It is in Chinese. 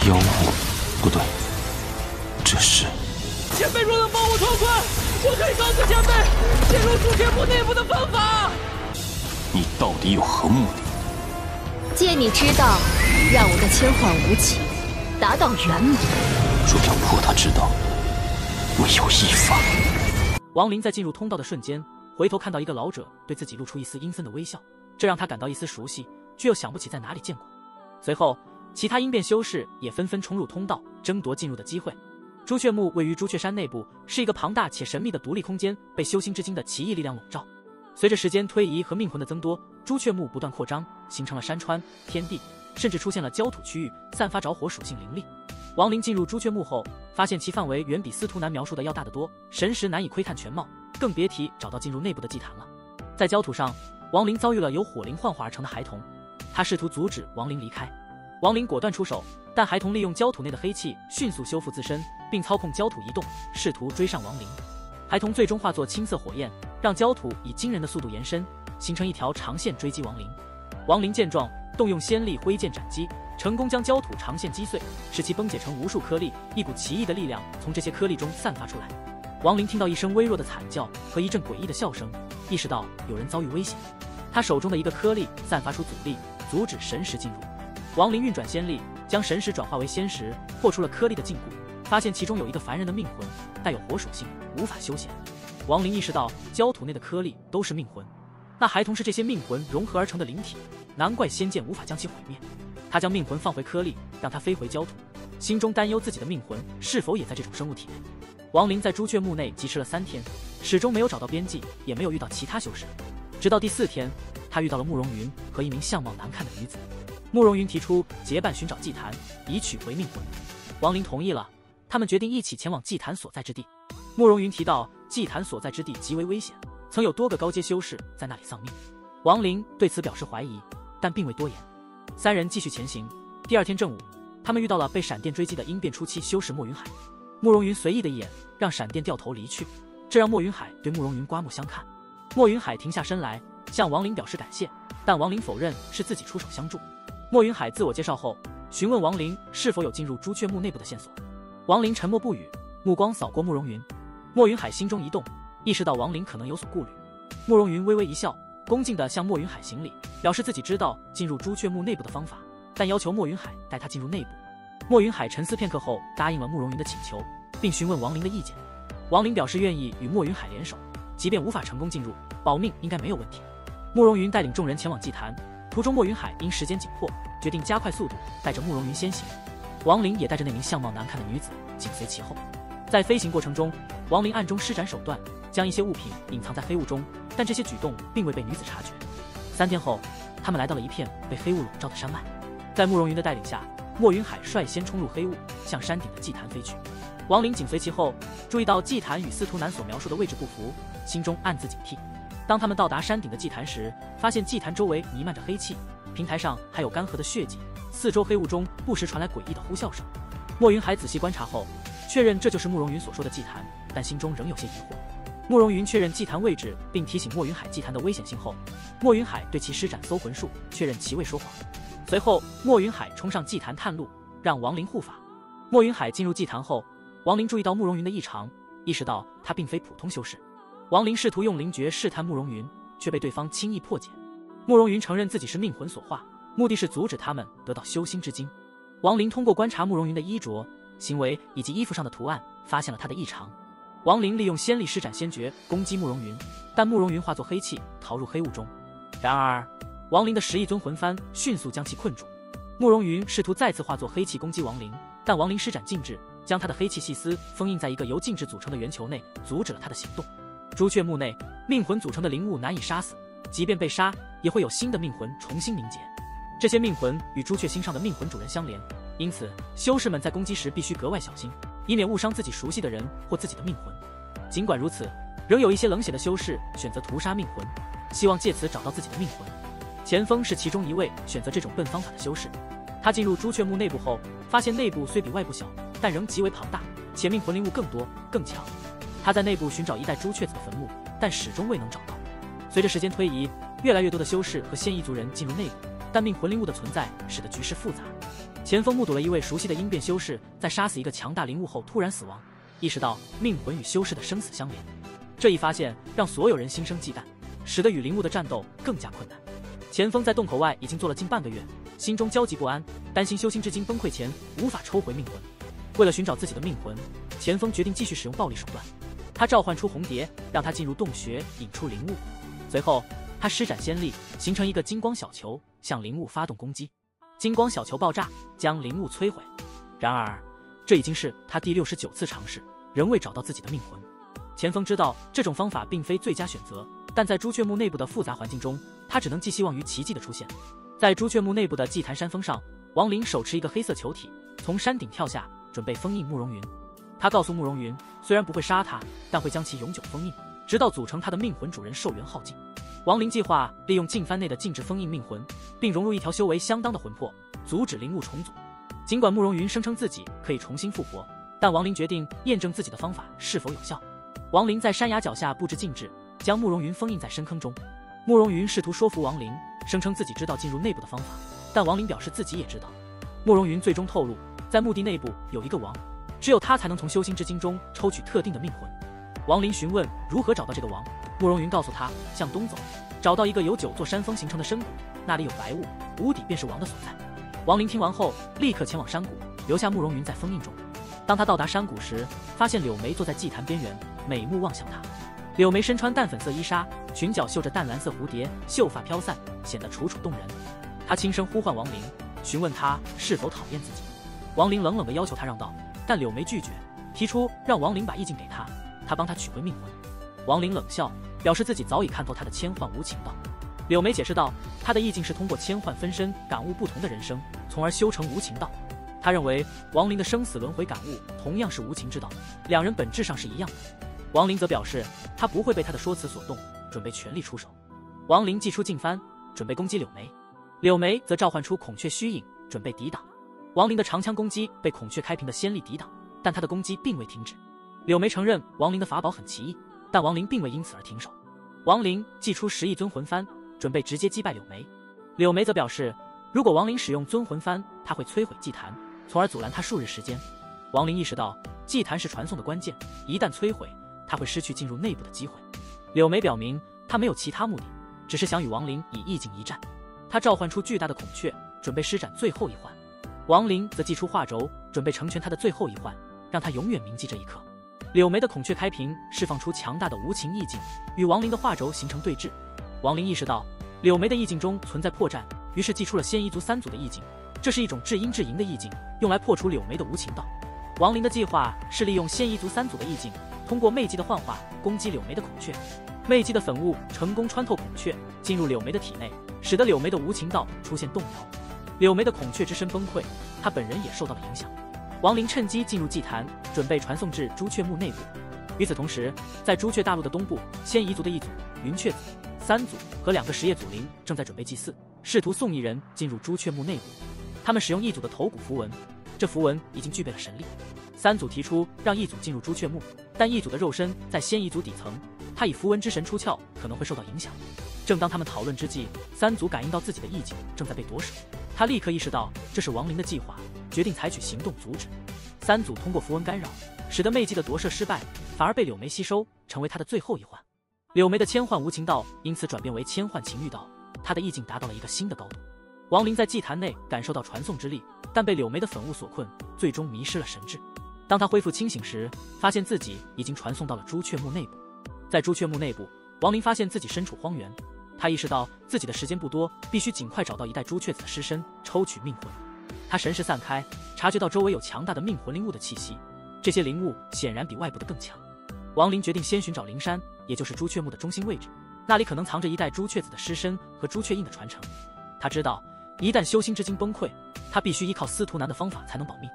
妖物，不对，这是……前辈若能帮我脱困，我可以告诉前辈进入朱雀墓内部的方法。你到底有何目的？借你之道，让我的千幻无情达到圆满。若要破他之道，唯有一法。王林在进入通道的瞬间，回头看到一个老者对自己露出一丝阴森的微笑，这让他感到一丝熟悉，却又想不起在哪里见过。随后，其他阴变修士也纷纷冲入通道，争夺进入的机会。朱雀墓位于朱雀山内部，是一个庞大且神秘的独立空间，被修心之精的奇异力量笼罩。随着时间推移和命魂的增多，朱雀墓不断扩张，形成了山川、天地，甚至出现了焦土区域，散发着火属性灵力。王林进入朱雀墓后，发现其范围远比司徒南描述的要大得多，神识难以窥探全貌，更别提找到进入内部的祭坛了。在焦土上，王林遭遇了由火灵幻化而成的孩童，他试图阻止王林离开。王林果断出手，但孩童利用焦土内的黑气迅速修复自身，并操控焦土移动，试图追上王林。孩童最终化作青色火焰，让焦土以惊人的速度延伸，形成一条长线追击王林。王林见状，动用仙力挥剑斩击，成功将焦土长线击碎，使其崩解成无数颗粒，一股奇异的力量从这些颗粒中散发出来。王林听到一声微弱的惨叫和一阵诡异的笑声，意识到有人遭遇危险。他手中的一个颗粒散发出阻力，阻止神识进入。王林运转仙力，将神识转化为仙石，破除了颗粒的禁锢，发现其中有一个凡人的命魂，带有火属性，无法修仙。王林意识到焦土内的颗粒都是命魂，那孩童是这些命魂融合而成的灵体，难怪仙剑无法将其毁灭。他将命魂放回颗粒，让它飞回焦土，心中担忧自己的命魂是否也在这种生物体内。王林在朱雀墓内疾驰了3天，始终没有找到边际，也没有遇到其他修士。直到第4天，他遇到了慕容云和一名相貌难看的女子。慕容云提出结伴寻找祭坛，以取回命魂。王林同意了，他们决定一起前往祭坛所在之地。慕容云提到祭坛所在之地极为危险，曾有多个高阶修士在那里丧命。王林对此表示怀疑，但并未多言。3人继续前行。第2天正午，他们遇到了被闪电追击的阴变初期修士莫云海。慕容云随意的一眼让闪电掉头离去，这让莫云海对慕容云刮目相看。莫云海停下身来向王林表示感谢，但王林否认是自己出手相助。莫云海自我介绍后，询问王林是否有进入朱雀墓内部的线索。王林沉默不语，目光扫过慕容云。莫云海心中一动，意识到王林可能有所顾虑。慕容云微微一笑，恭敬地向莫云海行礼，表示自己知道进入朱雀墓内部的方法，但要求莫云海带他进入内部。莫云海沉思片刻后答应了慕容云的请求，并询问王林的意见。王林表示愿意与莫云海联手，即便无法成功进入，保命应该没有问题。慕容云带领众人前往祭坛，途中莫云海因时间紧迫，决定加快速度，带着慕容云先行。王林也带着那名相貌难看的女子紧随其后。在飞行过程中，王林暗中施展手段，将一些物品隐藏在黑雾中，但这些举动并未被女子察觉。3天后，他们来到了一片被黑雾笼罩的山脉。在慕容云的带领下，莫云海率先冲入黑雾，向山顶的祭坛飞去。王林紧随其后，注意到祭坛与司徒南所描述的位置不符，心中暗自警惕。当他们到达山顶的祭坛时，发现祭坛周围弥漫着黑气，平台上还有干涸的血迹，四周黑雾中不时传来诡异的呼啸声。莫云海仔细观察后，确认这就是慕容云所说的祭坛，但心中仍有些疑惑。慕容云确认祭坛位置，并提醒莫云海祭坛的危险性后，莫云海对其施展搜魂术，确认其未说谎。随后，莫云海冲上祭坛探路，让王林护法。莫云海进入祭坛后，王林注意到慕容云的异常，意识到他并非普通修士。王林试图用灵诀试探慕容云，却被对方轻易破解。慕容云承认自己是命魂所化，目的是阻止他们得到修心之精。王林通过观察慕容云的衣着、行为以及衣服上的图案，发现了他的异常。王林利用仙力施展仙诀攻击慕容云，但慕容云化作黑气逃入黑雾中。然而，王林的11尊魂幡迅速将其困住。慕容云试图再次化作黑气攻击王林，但王林施展禁制，将他的黑气细丝封印在一个由禁制组成的圆球内，阻止了他的行动。朱雀墓内，命魂组成的灵物难以杀死，即便被杀，也会有新的命魂重新凝结。这些命魂与朱雀星上的命魂主人相连，因此修士们在攻击时必须格外小心，以免误伤自己熟悉的人或自己的命魂。尽管如此，仍有一些冷血的修士选择屠杀命魂，希望借此找到自己的命魂。钱锋是其中一位选择这种笨方法的修士。他进入朱雀墓内部后，发现内部虽比外部小，但仍极为庞大，且命魂灵物更多更强。他在内部寻找一代朱雀子的坟墓，但始终未能找到。随着时间推移，越来越多的修士和现役族人进入内部，但命魂灵物的存在使得局势复杂。钱枫目睹了一位熟悉的鹰变修士在杀死一个强大灵物后突然死亡，意识到命魂与修士的生死相连。这一发现让所有人心生忌惮，使得与灵物的战斗更加困难。钱枫在洞口外已经坐了近半个月，心中焦急不安，担心修心之精崩溃前无法抽回命魂。为了寻找自己的命魂，钱枫决定继续使用暴力手段。他召唤出红蝶，让他进入洞穴引出灵物。随后，他施展仙力，形成一个金光小球，向灵物发动攻击。金光小球爆炸，将灵物摧毁。然而，这已经是他第69次尝试，仍未找到自己的命魂。钱枫知道这种方法并非最佳选择，但在朱雀墓内部的复杂环境中，他只能寄希望于奇迹的出现。在朱雀墓内部的祭坛山峰上，亡灵手持一个黑色球体，从山顶跳下，准备封印慕容云。他告诉慕容云，虽然不会杀他，但会将其永久封印，直到组成他的命魂主人寿元耗尽。亡灵计划利用镜幡内的禁制封印命魂，并融入一条修为相当的魂魄，阻止灵物重组。尽管慕容云声称自己可以重新复活，但亡灵决定验证自己的方法是否有效。亡灵在山崖脚下布置禁制，将慕容云封印在深坑中。慕容云试图说服亡灵，声称自己知道进入内部的方法，但亡灵表示自己也知道。慕容云最终透露，在墓地内部有一个王，只有他才能从修心之精中抽取特定的命魂。亡灵询问如何找到这个王，慕容云告诉他，向东走，找到一个由9座山峰形成的深谷，那里有白雾，谷底便是王的所在。亡灵听完后，立刻前往山谷，留下慕容云在封印中。当他到达山谷时，发现柳眉坐在祭坛边缘，美目望向他。柳眉身穿淡粉色衣纱，裙角绣着淡蓝色蝴蝶，秀发飘散，显得楚楚动人。他轻声呼唤亡灵，询问他是否讨厌自己。亡灵冷冷地要求他让道，但柳眉拒绝，提出让亡灵把意境给他，他帮他取回命魂。亡灵冷笑，表示自己早已看透他的千幻无情道。柳眉解释道，他的意境是通过千幻分身感悟不同的人生，从而修成无情道。他认为亡灵的生死轮回感悟同样是无情之道，两人本质上是一样的。亡灵则表示他不会被他的说辞所动，准备全力出手。亡灵祭出镜幡，准备攻击柳眉，柳眉则召唤出孔雀虚影，准备抵挡。亡灵的长枪攻击被孔雀开屏的仙力抵挡，但他的攻击并未停止。柳眉承认亡灵的法宝很奇异，但亡灵并未因此而停手。亡灵祭出10亿尊魂幡，准备直接击败柳眉。柳眉则表示，如果亡灵使用尊魂幡，他会摧毁祭坛，从而阻拦他数日时间。亡灵意识到祭坛是传送的关键，一旦摧毁，他会失去进入内部的机会。柳眉表明他没有其他目的，只是想与亡灵以意境一战。他召唤出巨大的孔雀，准备施展最后一环。亡灵则祭出画轴，准备成全他的最后一环，让他永远铭记这一刻。柳眉的孔雀开屏，释放出强大的无情意境，与亡灵的画轴形成对峙。亡灵意识到柳眉的意境中存在破绽，于是祭出了仙夷族3组的意境，这是一种至阴至淫的意境，用来破除柳眉的无情道。亡灵的计划是利用仙夷族3组的意境，通过魅技的幻化攻击柳眉的孔雀。魅技的粉雾成功穿透孔雀，进入柳眉的体内，使得柳眉的无情道出现动摇。柳眉的孔雀之身崩溃，他本人也受到了影响。亡灵趁机进入祭坛，准备传送至朱雀墓内部。与此同时，在朱雀大陆的东部，仙夷族的一组、云雀子、3组和2个实业祖灵正在准备祭祀，试图送一人进入朱雀墓内部。他们使用一组的头骨符文，这符文已经具备了神力。3组提出让一组进入朱雀墓，但一组的肉身在仙夷族底层，他以符文之神出窍，可能会受到影响。正当他们讨论之际，3组感应到自己的意境正在被夺舍，他立刻意识到这是亡灵的计划，决定采取行动阻止。3组通过符文干扰，使得魅技的夺舍失败，反而被柳眉吸收，成为他的最后一环。柳眉的千幻无情道因此转变为千幻情欲道，他的意境达到了一个新的高度。亡灵在祭坛内感受到传送之力，但被柳眉的粉雾所困，最终迷失了神智。当他恢复清醒时，发现自己已经传送到了朱雀墓内部。在朱雀墓内部，亡灵发现自己身处荒原，他意识到自己的时间不多，必须尽快找到一代朱雀子的尸身，抽取命魂。他神识散开，察觉到周围有强大的命魂灵物的气息，这些灵物显然比外部的更强。亡灵决定先寻找灵山，也就是朱雀墓的中心位置，那里可能藏着一代朱雀子的尸身和朱雀印的传承。他知道，一旦修心之精崩溃，他必须依靠司徒南的方法才能保命。